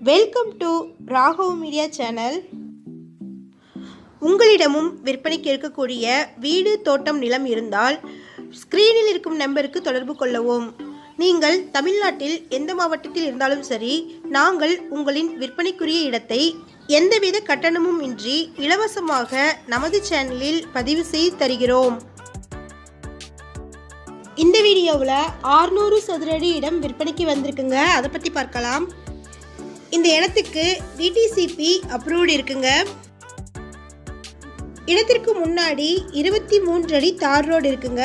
Welcome to Raghav media channel. உங்களிடமும் விற்பனைக்கு இருக்கக்கூடிய வீடு, தோட்டம், நிலம் இருந்தால் ஸ்க்ரீனில் இருக்கும் நம்பருக்கு தொடர்பு கொள்ளவும். நீங்கள் தமிழ்நாட்டில் எந்த மாவட்டத்தில் இருந்தாலும் சரி, நாங்கள் உங்களின் விற்பனைக்குரிய இடத்தை எந்தவித கட்டணமும் இன்றி இலவசமாக நமது சேனலில் பதிவு செய்து தருகிறோம். இந்த வீடியோவில் 600 சதுர அடி இடம் விற்பனைக்கு வந்திருக்குங்க. அதை பற்றி பார்க்கலாம். இந்த இடத்துக்கு டிடிசிபி அப்ரூவ்டு இருக்குங்க. இடத்திற்கு முன்னாடி 23 அடி தார் ரோடு இருக்குங்க.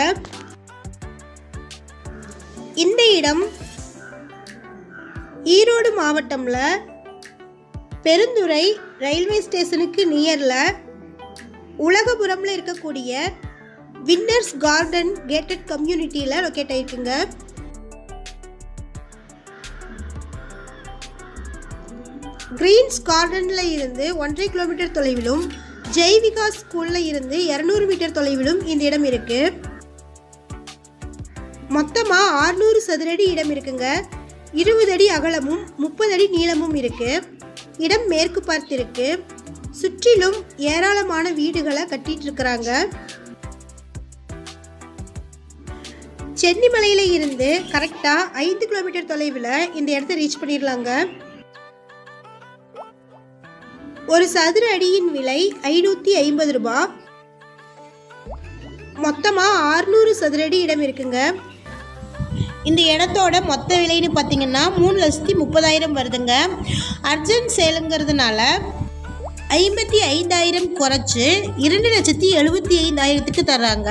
இந்த இடம் ஈரோடு மாவட்டம்ல பெருந்துறை ரயில்வே ஸ்டேஷனுக்கு நியர்ல உலகபுரம்ல இருக்கக்கூடிய வின்னர்ஸ் கார்டன் கேட்டட் கம்யூனிட்டியில் லொக்கேட் ஆகிருக்குங்க. கிரீன்ஸ் கார்டனில் இருந்து 1.5 கிலோமீட்டர் தொலைவிலும், ஜெய்விகா ஸ்கூலில் இருந்து 200 மீட்டர் தொலைவிலும் இந்த இடம் இருக்கு. மொத்தமாக 600 சதுரடி இடம் இருக்குங்க. 20 அடி அகலமும் 30 அடி நீளமும் இருக்கு. இடம் மேற்கு பார்த்து இருக்கு. சுற்றிலும் ஏராளமான வீடுகளை கட்டிட்டு இருக்கிறாங்க. சென்னிமலையில இருந்து கரெக்டா 5 கிலோமீட்டர் தொலைவில் இந்த இடத்தை ரீச் பண்ணிடலாங்க. ஒரு சதுர அடியின் விலை 550 ரூபாய். மொத்தமா 600 சதுர அடி இடம் இருக்குங்க. இந்த இடத்தோட மொத்த விலைன்னு பார்த்தீங்கன்னா 3,30,000 வருதுங்க. அர்ஜென்ட் சேலுங்கிறதுனால 55,000 குறைச்சு 2,75,000க்கு தர்றாங்க.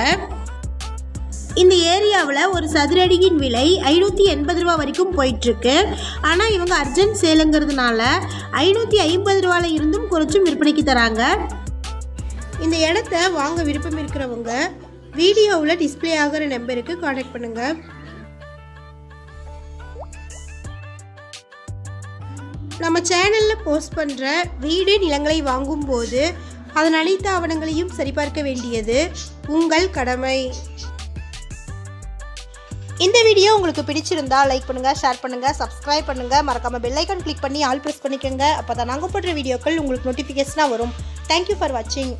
இந்த ஏரியாவில் ஒரு சதுர அடியின் விலை 580 ரூபா வரைக்கும் போயிட்டுருக்கு. ஆனால் இவங்க அர்ஜென்ட் சேலுங்கிறதுனால 550 ரூபாயில் இருந்தும் குறைச்சும் விற்பனைக்கு தராங்க. இந்த இடத்த வாங்க விருப்பம் இருக்கிறவங்க வீடியோவில் டிஸ்பிளே ஆகிற நம்பருக்கு கான்டாக்ட் பண்ணுங்க. நம்ம சேனலில் போஸ்ட் பண்ணுற வீடு, நிலங்களை வாங்கும்போது அதன் அனைத்து ஆவணங்களையும் சரிபார்க்க வேண்டியது உங்கள் கடமை. இந்த வீடியோ உங்களுக்கு பிடிச்சிருந்தா லைக் பண்ணுங்கள், ஷேர் பண்ணுங்கள், சப்ஸ்கிரைப் பண்ணுங்கள். மறக்காமல் பெல் ஐக்கான் கிளிக் பண்ணி ஆல் ப்ரெஸ் பண்ணிக்கோங்க. அப்போ தான் நாங்கள் போடுற வீடியோக்கள் உங்களுக்கு நோட்டிஃபிகேஷனாக வரும். தேங்க்யூ ஃபார் வாட்சிங்.